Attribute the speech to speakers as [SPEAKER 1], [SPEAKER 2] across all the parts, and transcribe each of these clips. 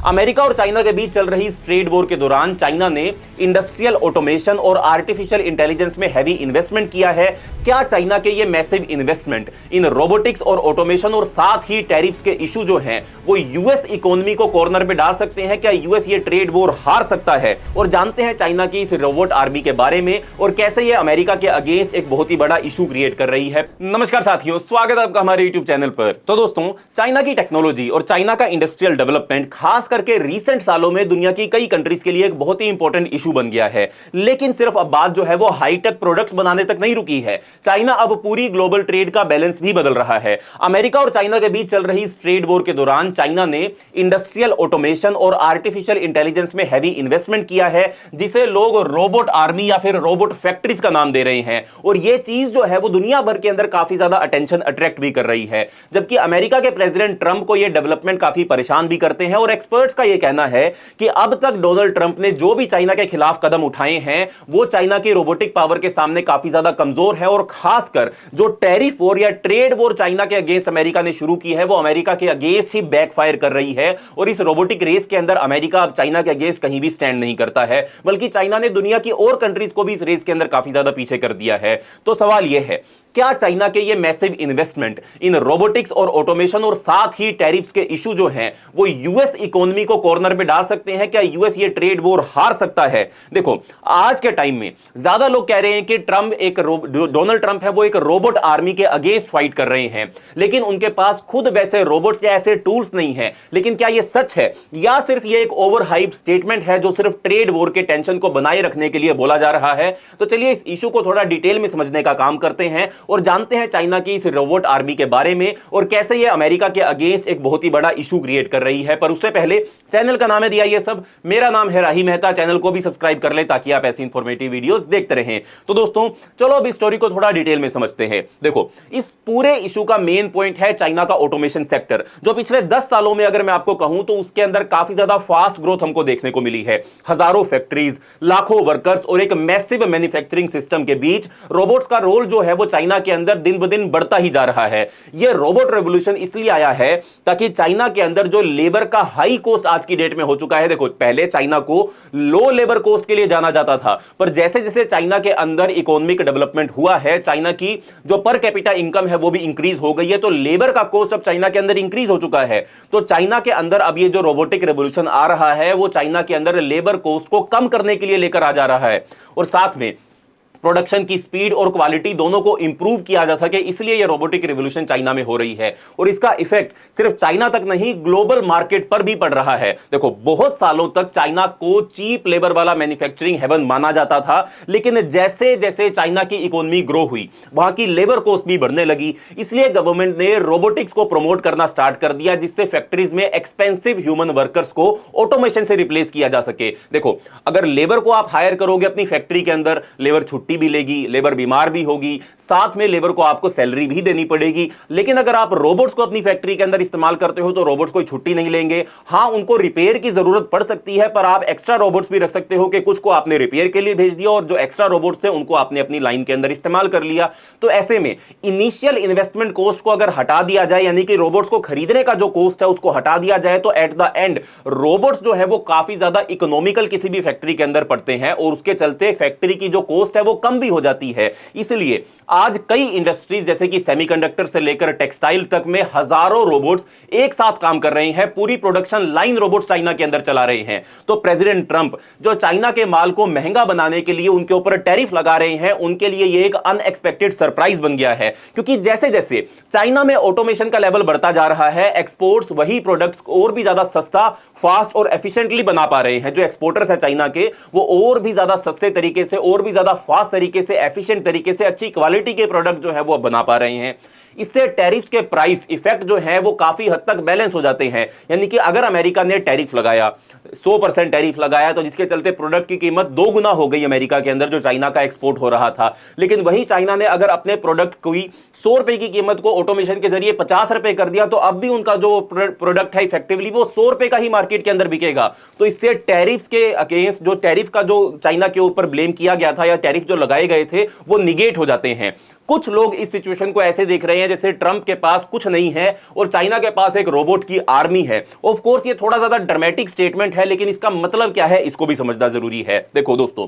[SPEAKER 1] America और China के बीच चल रही इस ट्रेड वॉर के दौरान चाइना ने इंडस्ट्रियल ऑटोमेशन और आर्टिफिशियल इंटेलिजेंस में हैवी इन्वेस्टमेंट किया है। क्या चाइना के ये मैसिव इन्वेस्टमेंट इन रोबोटिक्स और ऑटोमेशन और साथ ही टैरिफ्स के इशू जो हैं वो यूएस इकोनॉमी को कॉर्नर पे डाल सकते हैं? क्या यूएस ये ट्रेड वॉर हार सकता है? और जानते हैं चाइना की इस रोबोट आर्मी के बारे में और कैसे ये अमेरिका के अगेंस्ट एक बहुत ही बड़ा इशू क्रिएट कर रही है। नमस्कार साथियों, स्वागत है आपका हमारे यूट्यूब चैनल पर। तो दोस्तों, चाइना की टेक्नोलॉजी और चाइना का इंडस्ट्रियल डेवलपमेंट खास करके रीसेंट सालों में दुनिया की कई कंट्रीज के लिए एक बहुत ही इंपॉर्टेंट इशू बन गया है। लेकिन सिर्फ अब बात जो है वो हाईटेक प्रोडक्ट्स बनाने तक नहीं रुकी है। चाइना अब पूरी ग्लोबल ट्रेड का बैलेंस भी बदल रहा है। अमेरिका और चाइना के बीच चल रही इस ट्रेड वॉर के दौरान चाइना ने इंडस्ट्रियल ऑटोमेशन और आर्टिफिशियल इंटेलिजेंस में हैवी इन्वेस्टमेंट किया है, जिसे लोग रोबोट आर्मी या फिर रोबोट फैक्ट्रीज का नाम दे रहे हैं। और यह चीज जो है वो दुनिया भर के अंदर काफी ज्यादा अटेंशन अट्रैक्ट भी कर रही है। जबकि अमेरिका के प्रेसिडेंट ट्रंप को यह डेवलपमेंट काफी परेशान भी करते हैं और एक्सपर्ट्स का यह कहना है कि अब तक डोनाल्ड ट्रंप ने जो भी चाइना के खिलाफ कदम उठाए हैं वो चाइना की रोबोटिक पावर के सामने काफी ज्यादा कमजोर है। और खासकर जो टैरिफ वॉर या ट्रेड वॉर चाइना के अगेंस्ट अमेरिका ने शुरू की है वो अमेरिका के अगेंस्ट ही बैकफायर कर रही है। और इस रोबोटिक रेस के अंदर अमेरिका अब चाइना के अगेंस्ट कहीं भी स्टैंड नहीं करता है, बल्कि चाइना ने दुनिया की और कंट्रीज को भी इस रेस के अंदर काफी ज्यादा पीछे कर दिया है। तो सवाल यह है, क्या चाइना के ये मैसिव इन्वेस्टमेंट इन रोबोटिक्स और ऑटोमेशन और साथ ही टैरिफ्स के इशू जो हैं वो यूएस इकोनॉमी को कॉर्नर पे डाल सकते हैं? क्या यूएस ये ट्रेड वॉर हार सकता है? देखो, आज के टाइम में ज्यादा लोग कह रहे हैं कि डोनाल्ड ट्रंप है वो एक रोबोट आर्मी के अगेंस्ट फाइट कर रहे हैं, लेकिन उनके पास खुद वैसे रोबोट्स या ऐसे टूल्स नहीं है। लेकिन क्या ये सच है या सिर्फ ये एक ओवर हाइप स्टेटमेंट है जो सिर्फ ट्रेड वॉर के टेंशन को बनाए रखने के लिए बोला जा रहा है? तो चलिए इस इशू को थोड़ा डिटेल में समझने का काम करते हैं और जानते हैं चाइना की इस रोबोट आर्मी के बारे में और कैसे यह अमेरिका के अगेंस्ट एक बहुत ही बड़ा इशू क्रिएट कर रही है। पर उससे पहले चैनल का नाम है दिया ये सब, मेरा नाम है राही मेहता। चैनल को भी सब्सक्राइब कर ले ताकि आप ऐसी इंफॉर्मेटिव वीडियोस देखते रहें। तो दोस्तों, चलो अब इस स्टोरी को थोड़ा डिटेल में समझते हैं। देखो, इस पूरे इशू का मेन पॉइंट है चाइना का ऑटोमेशन सेक्टर, जो पिछले 10 सालों में अगर मैं आपको कहूं तो उसके अंदर काफी ज्यादा फास्ट ग्रोथ हमको देखने को मिली है। हजारों फैक्ट्रीज, लाखों वर्कर्स और एक मैसिव मैन्युफैक्चरिंग सिस्टम के बीच रोबोट्स का रोल जो है वो चाइना के अंदर दिन ब दिन बढ़ता ही जा रहा है। यह रोबोट रेवोल्यूशन इसलिए आया है ताकि चाइना के अंदर जो लेबर का हाई कॉस्ट आज की डेट में हो चुका है। देखो, पहले चाइना को लो लेबर कॉस्ट के लिए जाना जाता था, पर जैसे जैसे चाइना के अंदर इकोनॉमिक डेवलपमेंट हुआ है, चाइना की जो पर कैपिटा इनकम है वो भी इंक्रीज हो गई है, तो लेबर का कॉस्ट अब चाइना के अंदर इंक्रीज हो चुका है। तो चाइना के अंदर अब ये जो रोबोटिक रेवोल्यूशन आ रहा है वो चाइना के अंदर लेबर कॉस्ट को कम करने के लिए लेकर आ जा रहा है और साथ में प्रोडक्शन की स्पीड और क्वालिटी दोनों को इंप्रूव किया जा सके, इसलिए यह रोबोटिक रिवॉल्यूशन चाइना में हो रही है। और इसका इफेक्ट सिर्फ चाइना तक नहीं, ग्लोबल मार्केट पर भी पड़ रहा है। देखो, बहुत सालों तक चाइना को चीप लेबर वाला मैन्युफैक्चरिंग हेवन माना जाता था, लेकिन जैसे जैसे चाइना की इकोनॉमी ग्रो हुई वहां की लेबर कॉस्ट भी बढ़ने लगी। इसलिए गवर्नमेंट ने रोबोटिक्स को प्रमोट करना स्टार्ट कर दिया, जिससे फैक्ट्रीज में एक्सपेंसिव ह्यूमन वर्कर्स को ऑटोमेशन से रिप्लेस किया जा सके। देखो, अगर लेबर को आप हायर करोगे अपनी फैक्ट्री के अंदर, लेबर छुट्टी भी लेगी, लेबर बीमार भी होगी, साथ में लेबर को आपको सैलरी भी देनी पड़ेगी। लेकिन अगर आप रोबोट्स को अपनी फैक्ट्री के अंदर इस्तेमाल करते हो तो रोबोट्स कोई छुट्टी नहीं लेंगे। हां, उनको रिपेयर की जरूरत पड़ सकती है, पर आप एक्स्ट्रा रोबोट्स भी रख सकते हो कि कुछ को आपने रिपेयर के लिए भेज दिया और जो एक्स्ट्रा रोबोट्स थे उनको आपने अपनी लाइन के अंदर इस्तेमाल कर लिया। तो ऐसे में इनिशियल इन्वेस्टमेंट कॉस्ट को अगर हटा दिया जाए, यानी कि रोबोट्स को खरीदने का जो कॉस्ट है उसको हटा दिया जाए, तो एट द एंड रोबोट्स जो है वो काफी ज्यादा इकोनॉमिकल किसी भी फैक्ट्री के अंदर पड़ते हैं और उसके चलते फैक्ट्री की जो कॉस्ट है वो कम भी हो जाती है। इसलिए आज कई इंडस्ट्रीज जैसे कि सेमीकंडक्टर से लेकर टेक्सटाइल तक में हजारों रोबोट्स एक साथ काम कर रहे हैं। पूरी प्रोडक्शन लाइन रोबोट्स चाइना के अंदर चला रहे हैं। तो प्रेसिडेंट ट्रंप जो चाइना के माल को महंगा बनाने के लिए उनके ऊपर टैरिफ लगा रहे हैं, उनके लिए यह एक अनएक्सपेक्टेड सरप्राइज बन गया है, क्योंकि जैसे जैसे चाइना में ऑटोमेशन का लेवल बढ़ता जा रहा है, एक्सपोर्ट्स वही प्रोडक्ट्स और भी ज्यादा सस्ता, फास्ट और एफिशिएंटली बना पा रहे हैं। जो एक्सपोर्टर्स है चाइना के, वो और भी ज्यादा सस्ते तरीके से, और भी ज्यादा फास्ट तरीके से, एफिशिएंट तरीके से, अच्छी क्वालिटी के प्रोडक्ट जो है वो बना पा रहे हैं। इससे टैरिफ के प्राइस इफेक्ट जो है वो काफी हद तक बैलेंस हो जाते हैं। यानी कि अगर अमेरिका ने टैरिफ लगाया, 100% टैरिफ लगाया, तो जिसके चलते प्रोडक्ट की कीमत 2 गुना हो गई अमेरिका के अंदर जो चाइना का एक्सपोर्ट हो रहा था। लेकिन वही चाइना ने अगर अपने प्रोडक्ट को 100 रुपए की कीमत को ऑटोमेशन के जरिए 50 रुपए कर दिया, तो अब भी उनका जो प्रोडक्ट है इफेक्टिवली वो 100 रुपए का ही मार्केट के अंदर बिकेगा। तो इससे टैरिफ के अगेंस्ट जो टैरिफ का जो चाइना के ऊपर ब्लेम किया गया था या टैरिफ जो लगाए गए थे वो निगेट हो जाते हैं। कुछ लोग इस सिचुएशन को ऐसे देख रहे हैं जैसे ट्रंप के पास कुछ नहीं है और चाइना के पास एक रोबोट की आर्मी है। ऑफ कोर्स ये थोड़ा ज्यादा ड्रामेटिक स्टेटमेंट है, लेकिन इसका मतलब क्या है इसको भी समझना जरूरी है। देखो दोस्तों,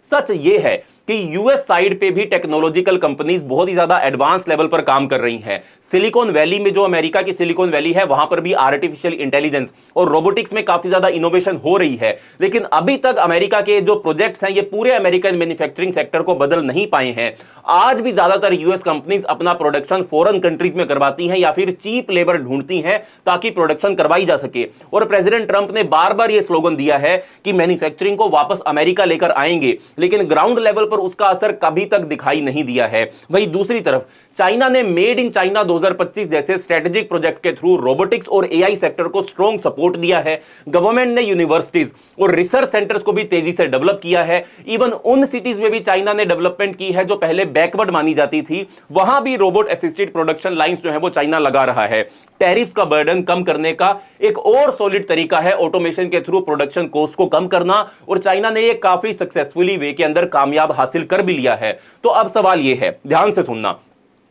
[SPEAKER 1] सच ये है कि यूएस साइड पे भी टेक्नोलॉजिकल कंपनीज बहुत ही ज्यादा एडवांस लेवल पर काम कर रही हैं। सिलिकॉन वैली में, जो अमेरिका की सिलिकॉन वैली है, वहां पर भी आर्टिफिशियल इंटेलिजेंस और रोबोटिक्स में काफी ज्यादा इनोवेशन हो रही है। लेकिन अभी तक अमेरिका के जो प्रोजेक्ट्स हैं ये पूरे अमेरिकन मैन्युफैक्चरिंग सेक्टर को बदल नहीं पाए हैं। आज भी ज्यादातर यूएस कंपनीज अपना प्रोडक्शन फॉरेन कंट्रीज में करवाती हैं या फिर चीप लेबर ढूंढती हैं ताकि प्रोडक्शन करवाई जा सके। और प्रेसिडेंट ट्रंप ने बार बार यह स्लोगन दिया है कि मैन्युफैक्चरिंग को वापस अमेरिका लेकर आएंगे, लेकिन ग्राउंड लेवल पर उसका असर कभी तक दिखाई नहीं दिया है। वहीं दूसरी तरफ चाइना ने मेड इन चाइना 2025 जैसे स्ट्रेटेजिक प्रोजेक्ट के थ्रू रोबोटिक्स और एआई सेक्टर को स्ट्रॉन्ग सपोर्ट दिया है। गवर्नमेंट ने यूनिवर्सिटीज और रिसर्च सेंटर्स को भी तेजी से डेवलप किया है। इवन उन सिटीज में भी चाइना ने डेवलपमेंट की है जो पहले बैकवर्ड मानी जाती थी, वहां भी रोबोट असिस्टेड प्रोडक्शन लाइंस जो है वो चाइना लगा रहा है। टैरिफ का बर्डन कम करने का एक और सॉलिड तरीका है ऑटोमेशन के थ्रू प्रोडक्शन कॉस्ट को कम करना, और चाइना ने ये काफी सक्सेसफुली वे के अंदर कामयाब हासिल कर भी लिया है। तो अब सवाल यह है, ध्यान से सुनना,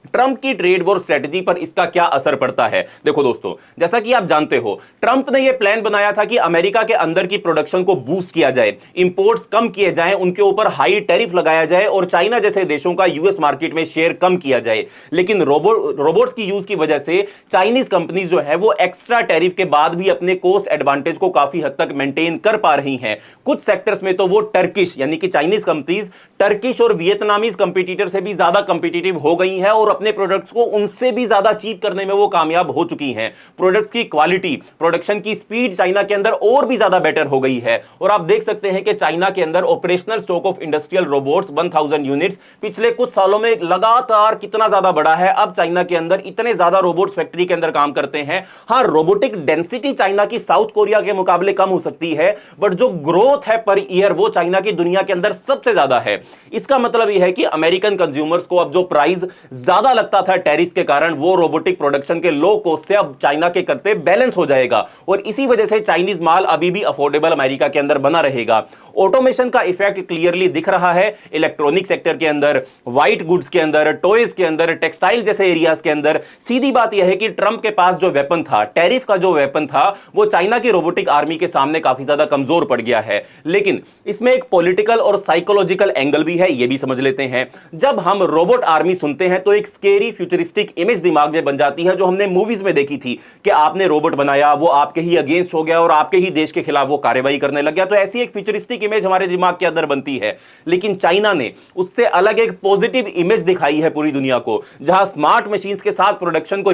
[SPEAKER 1] ट्रंप की ट्रेड वॉर स्ट्रेटजी पर इसका क्या असर पड़ता है। देखो दोस्तों, जैसा कि आप जानते हो, ट्रंप ने यह प्लान बनाया था कि अमेरिका के अंदर की प्रोडक्शन को बूस्ट किया जाए, इंपोर्ट्स कम किए जाएं, उनके ऊपर हाई टैरिफ लगाया जाए और चाइना जैसे देशों का यूएस मार्केट में शेयर कम किया जाए। लेकिन रोबोट्स की यूज की वजह से चाइनीज कंपनीज जो है वो एक्स्ट्रा टैरिफ के बाद भी अपने कॉस्ट एडवांटेज को काफी हद तक मेंटेन कर पा रही हैं। कुछ सेक्टर्स में तो वो टर्किश यानी कि चाइनीज कंपनीज टर्किश और वियतनामीज कंपटीटर से भी ज्यादा कंपटीटिव हो गई हैं और अपने प्रोडक्ट्स को उनसे भी ज्यादा चीप करने में वो कामयाब हो चुकी हैं। प्रोडक्ट की क्वालिटी, प्रोडक्शन की स्पीड चाइना के अंदर और भी ज्यादा बेटर हो गई है। और आप देख सकते हैं कि चाइना के अंदर operational stock of industrial robots 1000 units पिछले कुछ सालों में लगातार कितना ज्यादा बढ़ा है। अब चाइना के अंदर इतने ज्यादा रोबोट्स फैक्ट्री के अंदर काम करते हैं। हां, रोबोटिक डेंसिटी चाइना की साउथ कोरिया के मुकाबले कम हो सकती है, बट जो ग्रोथ है पर ईयर वो चाइना की दुनिया के अंदर सबसे ज्यादा है। इसका मतलब यह है कि अमेरिकन कंज्यूमर्स को अब जो प्राइस ज्यादा लगता था टैरिफ के कारण, वो रोबोटिक प्रोडक्शन के लो कॉस्ट से अब चाइना के करते बैलेंस हो जाएगा और इसी वजह से चाइनीज माल अभी भी अफोर्डेबल अमेरिका के अंदर बना रहेगा। ऑटोमेशन का इफेक्ट क्लियरली दिख रहा है इलेक्ट्रॉनिक सेक्टर के अंदर, व्हाइट गुड्स के अंदर, टॉयज के अंदर, टेक्सटाइल जैसे एरियाज के अंदर। सीधी बात यह है कि ट्रंप के पास जो वेपन था, टैरिफ का जो वेपन था, वो चाइना की रोबोटिक आर्मी के सामने काफी ज्यादा कमजोर पड़ गया है। लेकिन इसमें एक पॉलिटिकल और साइकोलॉजिकल एंगल भी है, यह भी समझ लेते हैं। जब हम रोबोट आर्मी सुनते हैं तो एक स्केरी फ्यूचरिस्टिक इमेज दिमाग में बन जाती है जो हमने मूवीज में देखी थी कि आपने रोबोट बनाया, वो आपके ही अगेंस्ट हो गया और आपके ही देश के खिलाफ वो कार्रवाई करने लग गया। तो ऐसी एक फ्यूचरिस्टिक इमेज हमारे दिमाग के अंदर बनती है। लेकिन चाइना ने उससे अलग एक पॉजिटिव इमेज दिखाई है पूरी दुनिया को, जहां स्मार्ट मशीन्स के साथ प्रोडक्शन को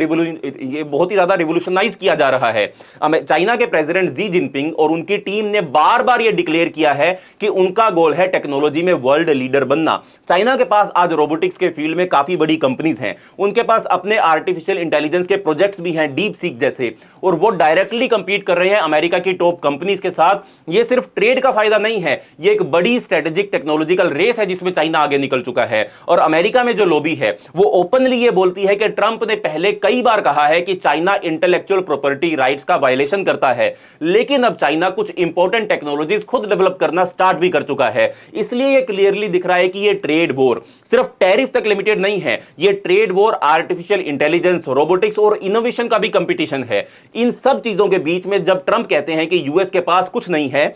[SPEAKER 1] बहुत ही ज्यादा रिवोल्यूशनाइज किया जा रहा है। चाइना के प्रेसिडेंट जी जिनपिंग और उनकी टीम ने बार बार यह डिक्लेयर किया है कि उनका गोल है टेक्नोलॉजी में वर्ल्ड लीडर बनना। चाइना के पास आज रोबोटिक्स के फील्ड में काफी बड़ी कंपनीज हैं, उनके पास अपने आर्टिफिशियल इंटेलिजेंस के प्रोजेक्ट्स भी हैं, डीप सीक जैसे, और वो डायरेक्टली कंपीट कर रहे हैं अमेरिका की टॉप कंपनीज के साथ। ये सिर्फ ट्रेड का फायदा नहीं है, ये एक बड़ी स्ट्रेटेजिक टेक्नोलॉजिकल रेस है जिसमें चाइना आगे निकल चुका है। और अमेरिका में जो लॉबी है वो ओपनली ये बोलती है कि ट्रंप ने पहले कई बार कहा है कि चाइना इंटेलेक्चुअल प्रॉपर्टी राइट्स का वायलेशन करता है, लेकिन अब चाइना कुछ इंपॉर्टेंट टेक्नोलॉजीज खुद डेवलप करना स्टार्ट भी कर चुका है। इसलिए ये क्लियरली दिख रहा है कि ये ट्रेड वॉर सिर्फ टैरिफ तक लिमिटेड नहीं है, ये trade war artificial intelligence, robotics और इनोवेशन का भी कंपटीशन है। इन सब चीजों के बीच में जब ट्रंप कहते हैं कि यूएस के पास कुछ नहीं है,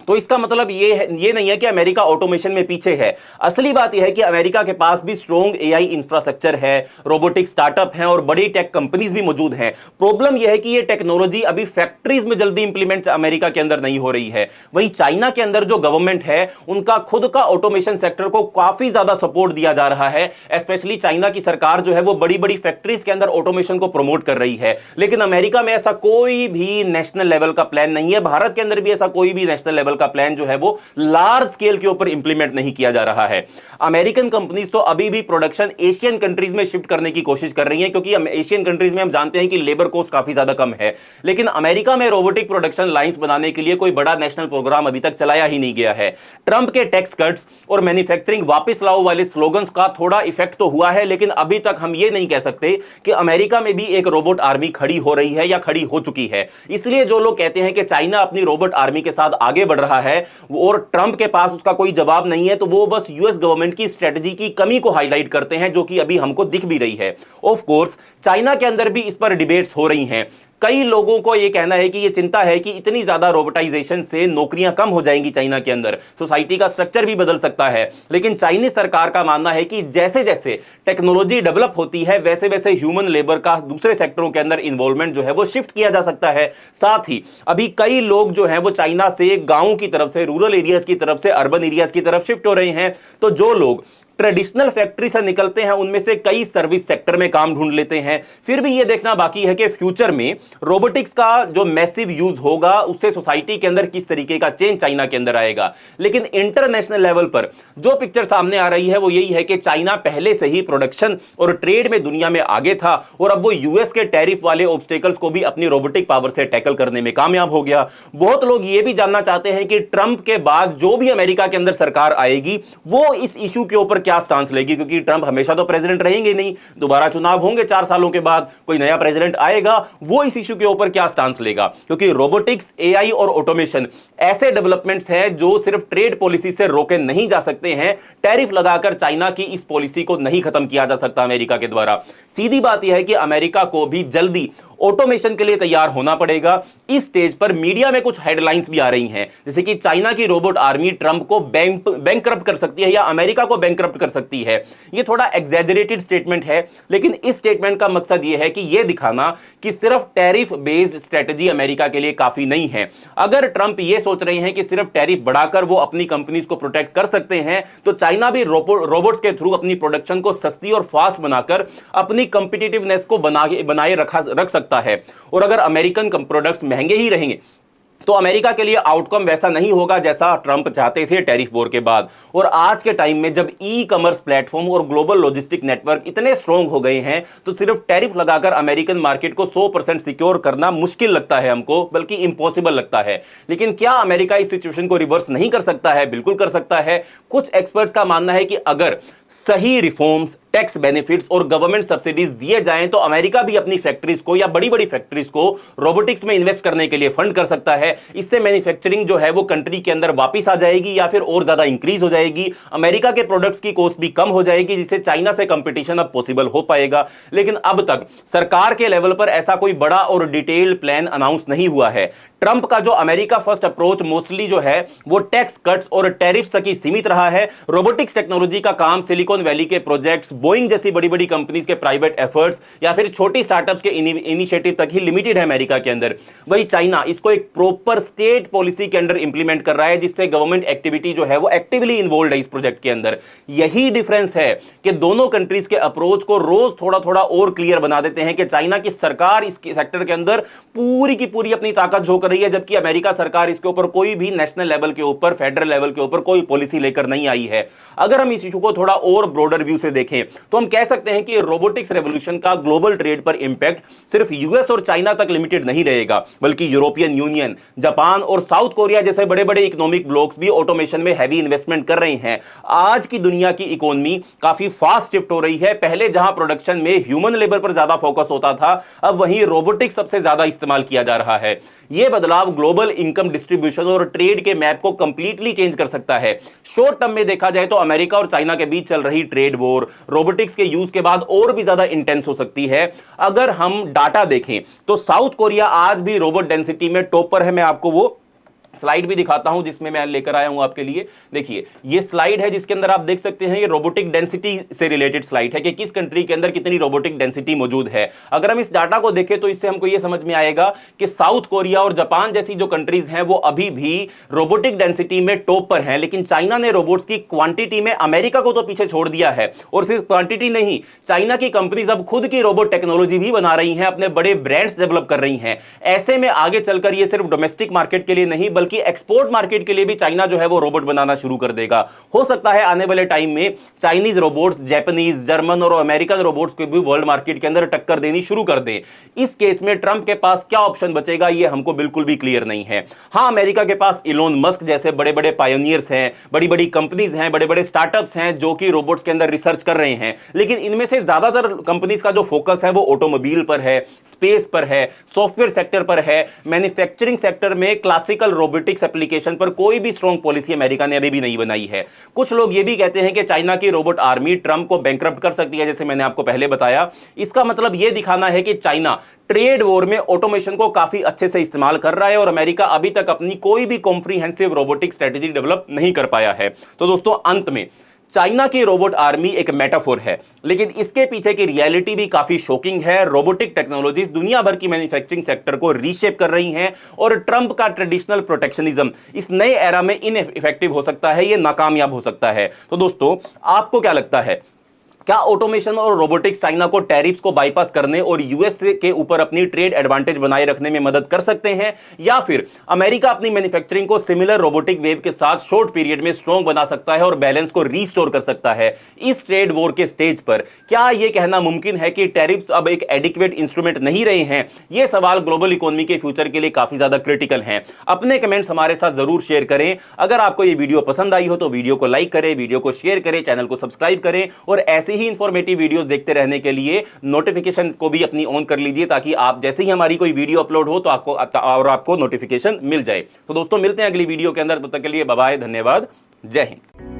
[SPEAKER 1] तो इसका मतलब ये नहीं है कि अमेरिका ऑटोमेशन में पीछे है। असली बात यह है कि अमेरिका के पास भी स्ट्रॉन्ग एआई इंफ्रास्ट्रक्चर है, रोबोटिक स्टार्टअप हैं और बड़ी टेक कंपनीज भी मौजूद हैं। प्रॉब्लम यह है कि ये टेक्नोलॉजी अभी फैक्ट्रीज में जल्दी इंप्लीमेंट अमेरिका के अंदर नहीं हो रही है। वहीं चाइना के अंदर जो गवर्नमेंट है उनका खुद का ऑटोमेशन सेक्टर को काफी ज्यादा सपोर्ट दिया जा रहा है। स्पेशली चाइना की सरकार जो है वो बड़ी बड़ी फैक्ट्रीज के अंदर ऑटोमेशन को प्रमोट कर रही है। लेकिन अमेरिका में ऐसा कोई भी नेशनल लेवल का प्लान नहीं है, भारत के अंदर भी ऐसा कोई भी नेशनल लेवल का प्लान जो है वो लार्ज स्केल के ऊपर इंप्लीमेंट नहीं किया जा रहा है। अमेरिकन कंपनीज तो अभी भी प्रोडक्शन एशियन कंट्रीज में शिफ्ट करने की कोशिश कर रही हैं, क्योंकि एशियन कंट्रीज में हम जानते हैं कि लेबर कॉस्ट काफी ज्यादा कम है। लेकिन अमेरिका में रोबोटिक प्रोडक्शन लाइंस बनाने के लिए कोई बड़ा नेशनल प्रोग्राम अभी तक चलाया ही नहीं गया है। ट्रंप के टैक्स कट्स और मैन्युफैक्चरिंग वापस लाओ वाले स्लोगन्स का थोड़ा इफेक्ट तो हुआ है, लेकिन अभी तक हम ये नहीं कह सकते कि अमेरिका में भी एक रोबोट आर्मी खड़ी हो रही है या खड़ी हो चुकी है। इसलिए जो लोग कहते हैं कि चाइना अपनी रोबोट आर्मी के साथ आगे बढ़ रहा है और ट्रंप के पास उसका कोई जवाब नहीं है, तो वो बस यूएस गवर्नमेंट की स्ट्रेटजी की कमी को हाईलाइट करते हैं, जो कि अभी हमको दिख भी रही है। ऑफ कोर्स चाइना के अंदर भी इस पर डिबेट्स हो रही हैं। कई लोगों को यह कहना है कि यह चिंता है कि इतनी ज्यादा रोबोटाइजेशन से नौकरियां कम हो जाएंगी चाइना के अंदर, सोसाइटी का स्ट्रक्चर भी बदल सकता है। लेकिन चाइनीज सरकार का मानना है कि जैसे जैसे टेक्नोलॉजी डेवलप होती है वैसे वैसे ह्यूमन लेबर का दूसरे सेक्टरों के अंदर इन्वॉल्वमेंट जो है वो शिफ्ट किया जा सकता है। साथ ही अभी कई लोग जो है वो चाइना से गांव की तरफ से, रूरल एरियाज की तरफ से अर्बन एरियाज की तरफ शिफ्ट हो रहे हैं। तो जो लोग ट्रेडिशनल फैक्ट्री से निकलते हैं उनमें से कई सर्विस सेक्टर में काम ढूंढ लेते हैं। फिर भी यह देखना बाकी है कि फ्यूचर में रोबोटिक्स का जो मैसिव यूज होगा उससे सोसाइटी के अंदर किस तरीके का चेंज चाइना के अंदर आएगा। लेकिन इंटरनेशनल लेवल पर जो पिक्चर सामने आ रही है वो यही है कि चाइना पहले से ही प्रोडक्शन और ट्रेड में दुनिया में आगे था और अब वो यूएस के टैरिफ वाले ऑब्स्टेकल्स को भी अपनी रोबोटिक पावर से टैकल करने में कामयाब हो गया। बहुत लोग ये भी जानना चाहते हैं कि ट्रंप के बाद जो भी अमेरिका के अंदर सरकार आएगी वो इस इशू के ऊपर क्या स्टांस लेगी, क्योंकि ट्रंप हमेशा तो प्रेसिडेंट रहेंगे नहीं, दोबारा चुनाव होंगे 4 सालों के बाद, कोई नया प्रेसिडेंट आएगा, वो इस इशू के ऊपर क्या स्टांस लेगा। क्योंकि रोबोटिक्स, एआई और ऑटोमेशन ऐसे डेवलपमेंट्स हैं जो सिर्फ ट्रेड पॉलिसी से रोके नहीं जा सकते हैं। टैरिफ लगाकर चाइना की इस पॉलिसी को नहीं खत्म किया जा सकता अमेरिका के द्वारा। सीधी बात यह है कि अमेरिका को भी जल्दी ऑटोमेशन के लिए तैयार होना पड़ेगा। इस स्टेज पर मीडिया में कुछ हेडलाइंस भी आ रही हैं, जैसे कि चाइना की रोबोट आर्मी ट्रंप को बैंकक्रप्ट कर सकती है या अमेरिका को बैंकक्रप्ट कर सकती है। यह थोड़ा एग्जैजरेटेड स्टेटमेंट है, लेकिन इस स्टेटमेंट का मकसद यह है कि यह दिखाना कि सिर्फ टैरिफ बेस्ड स्ट्रेटजी अमेरिका के लिए काफी नहीं है। अगर ट्रंप यह सोच रहे हैं कि सिर्फ टैरिफ बढ़ाकर वो अपनी कंपनीज को प्रोटेक्ट कर सकते हैं, तो चाइना भी रोबोट्स के थ्रू अपनी प्रोडक्शन को सस्ती और फास्ट बनाकर अपनी कंपिटिटिवनेस को बनाए रख सकता है। और अगर अमेरिकन प्रोडक्ट्स महंगे ही रहेंगे तो अमेरिका के लिए आउटकम वैसा नहीं होगा जैसा ट्रंप चाहते थे टैरिफ वॉर के बाद। और आज के टाइम में जब ई कॉमर्स प्लेटफॉर्म और ग्लोबल लॉजिस्टिक नेटवर्क इतने स्ट्रांग हो गए हैं, तो सिर्फ टैरिफ लगाकर अमेरिकन मार्केट को 100% सिक्योर करना मुश्किल लगता है हमको, बल्कि इंपॉसिबल लगता है। लेकिन क्या अमेरिका इस सिचुएशन को रिवर्स नहीं कर सकता है? बिल्कुल कर सकता है। कुछ एक्सपर्ट्स का मानना है कि अगर सही रिफॉर्म्स, टैक्स बेनिफिट्स और गवर्नमेंट सब्सिडीज दिए जाएं तो अमेरिका भी अपनी फैक्ट्रीज को या बड़ी बड़ी फैक्ट्रीज को रोबोटिक्स में इन्वेस्ट करने के लिए फंड कर सकता है। इससे मैन्युफैक्चरिंग जो है वो कंट्री के अंदर वापस आ जाएगी या फिर और ज्यादा इंक्रीज हो जाएगी। अमेरिका के प्रोडक्ट्स की कॉस्ट भी कम हो जाएगी, जिससे चाइना से कंपटीशन अब पॉसिबल हो पाएगा। लेकिन अब तक सरकार के लेवल पर ऐसा कोई बड़ा और डिटेल्ड प्लान अनाउंस नहीं हुआ है। ट्रंप का जो अमेरिका फर्स्ट अप्रोच मोस्टली जो है वो टैक्स कट्स और टैरिफ्स तक ही सीमित रहा है। रोबोटिक्स टेक्नोलॉजी का काम सिलिकॉन वैली के प्रोजेक्ट्स, बोइंग जैसी बड़ी बड़ी कंपनीज के प्राइवेट एफर्ट्स या फिर छोटी स्टार्टअप्स के इनिशिएटिव तक ही लिमिटेड है अमेरिका के अंदर। वही चाइना इसको एक प्रॉपर स्टेट पॉलिसी के अंदर इंप्लीमेंट कर रहा है, जिससे गवर्नमेंट एक्टिविटी जो है वो एक्टिवली इन्वॉल्व है इस प्रोजेक्ट के अंदर। यही डिफरेंस है कि दोनों कंट्रीज के अप्रोच को रोज थोड़ा थोड़ा और क्लियर बना देते हैं कि चाइना की सरकार इस सेक्टर के अंदर पूरी की पूरी अपनी ताकत झोंक रही है, जबकि अमेरिका सरकार इसके ऊपर कोई भी नेशनल लेवल के ऊपर, फेडरल लेवल के ऊपर कोई पॉलिसी लेकर नहीं आई है। अगर हम इस इशू को थोड़ा और ब्रॉडर व्यू से देखें तो हम कह सकते हैं कि रोबोटिक्स रेवोल्यूशन का ग्लोबल ट्रेड पर इंपैक्ट सिर्फ यूएस और चाइना तक लिमिटेड नहीं रहेगा, बल्कि यूरोपियन यूनियन, जापान और साउथ कोरिया जैसे बड़े बड़े इकोनॉमिक ब्लॉक्स भी ऑटोमेशन में हैवी इन्वेस्टमेंट कर रहे हैं। आज की दुनिया की इकोनॉमी काफी फास्ट शिफ्ट हो रही है। पहले जहां प्रोडक्शन में ह्यूमन लेबर पर ज्यादा फोकस होता था, अब वहीं रोबोटिक्स सबसे ज्यादा इस्तेमाल किया जा रहा है। यह बदलाव ग्लोबल इनकम डिस्ट्रीब्यूशन और ट्रेड के मैप को कंप्लीटली चेंज कर सकता है। शॉर्ट टर्म में देखा जाए तो अमेरिका और चाइना के बीच चल रही ट्रेड वॉर रोबोटिक्स के यूज के बाद और भी ज्यादा इंटेंस हो सकती है। अगर हम डाटा देखें तो साउथ कोरिया आज भी रोबोट डेंसिटी में टॉप पर है। मैं आपको वो स्लाइड भी दिखाता हूं जिसमें मैं लेकर आया हूं आपके लिए। देखिए ये स्लाइड है जिसके अंदर आप देख सकते हैं ये रोबोटिक डेंसिटी से रिलेटेड स्लाइड है कि किस कंट्री के अंदर कितनी रोबोटिक डेंसिटी मौजूद है। अगर हम इस डाटा को देखें तो इससे हमको ये समझ में आएगा कि साउथ कोरिया और जापान जैसी जो कंट्रीज हैं वो अभी भी रोबोटिक डेंसिटी में टॉप पर हैं, लेकिन चाइना ने रोबोट्स की क्वांटिटी में अमेरिका को तो पीछे छोड़ दिया है। और सिर्फ क्वांटिटी नहीं, चाइना की कंपनीज अब खुद की रोबोट टेक्नोलॉजी भी बना रही हैं, अपने बड़े ब्रांड्स डेवलप कर रही हैं। ऐसे में आगे चलकर ये सिर्फ डोमेस्टिक मार्केट के लिए नहीं बल्कि एक्सपोर्ट मार्केट के लिए भी चाइना जो है वो रोबोट बनाना शुरू कर देगा। हो सकता है आने वाले टाइम में चाइनीज रोबोट्स जापानीज, जर्मन और अमेरिकन रोबोट्स को भी वर्ल्ड मार्केट के अंदर टक्कर देनी शुरू कर दे। इस केस में ट्रंप के पास क्या ऑप्शन बचेगा ये हमको बिल्कुल भी क्लियर नहीं है। हां, अमेरिका के पास इलोन मस्क जैसे बड़े बड़े पायोनियर्स हैं, बड़ी बड़ी कंपनीज हैं, बड़े बड़े स्टार्टअप्स हैं जो कि रोबोट्स के अंदर रिसर्च कर रहे हैं, लेकिन इनमें से ज्यादातर कंपनीज का जो फोकस है वो ऑटोमोबाइल पर है, स्पेस पर है, सॉफ्टवेयर सेक्टर पर है। मैन्युफैक्चरिंग सेक्टर में क्लासिकल रोबोट रोबोटिक्स एप्लीकेशन पर कोई भी स्ट्रॉन्ग पॉलिसी अमेरिका ने अभी भी नहीं बनाई है। कुछ लोग यह भी कहते हैं कि चाइना की रोबोट आर्मी ट्रंप को बैंकरप्ट कर सकती है, जैसे मैंने आपको पहले बताया। इसका मतलब यह दिखाना है कि चाइना ट्रेड वॉर में ऑटोमेशन को काफी अच्छे से इस्तेमाल कर रहा है और अमेरिका अभी तक अपनी कोई भी कॉम्प्रिहेंसिव रोबोटिक स्ट्रेटेजी डेवलप नहीं कर पाया है। तो दोस्तों, अंत में चाइना की रोबोट आर्मी एक मेटाफोर है, लेकिन इसके पीछे की रियलिटी भी काफी शॉकिंग है। रोबोटिक टेक्नोलॉजीज दुनिया भर की मैन्युफैक्चरिंग सेक्टर को रीशेप कर रही हैं और ट्रंप का ट्रेडिशनल प्रोटेक्शनिज्म इस नए एरा में इनइफेक्टिव हो सकता है, यह नाकामयाब हो सकता है। तो दोस्तों, आपको क्या लगता है, क्या ऑटोमेशन और रोबोटिक्स चाइना को टैरिफ्स को बाईपास करने और यूएस के ऊपर अपनी ट्रेड एडवांटेज बनाए रखने में मदद कर सकते हैं, या फिर अमेरिका अपनी मैन्युफैक्चरिंग को सिमिलर रोबोटिक वेव के साथ शॉर्ट पीरियड में स्ट्रॉन्ग बना सकता है और बैलेंस को रीस्टोर कर सकता है? इस ट्रेड वॉर के स्टेज पर क्या यह कहना मुमकिन है कि टैरिफ्स अब एक एडिक्वेट इंस्ट्रूमेंट नहीं रहे हैं? यह सवाल ग्लोबल इकोनॉमी के फ्यूचर के लिए काफी ज्यादा क्रिटिकल है। अपने कमेंट्स हमारे साथ जरूर शेयर करें। अगर आपको यह वीडियो पसंद आई हो तो वीडियो को लाइक करें, वीडियो को शेयर करें, चैनल को सब्सक्राइब करें और ऐसे ही इंफॉर्मेटिव वीडियोस देखते रहने के लिए नोटिफिकेशन को भी अपनी ऑन कर लीजिए, ताकि आप जैसे ही हमारी कोई वीडियो अपलोड हो तो आपको नोटिफिकेशन मिल जाए। तो दोस्तों, मिलते हैं अगली वीडियो के अंदर। तब तक के लिए बाय बाय, धन्यवाद, जय हिंद।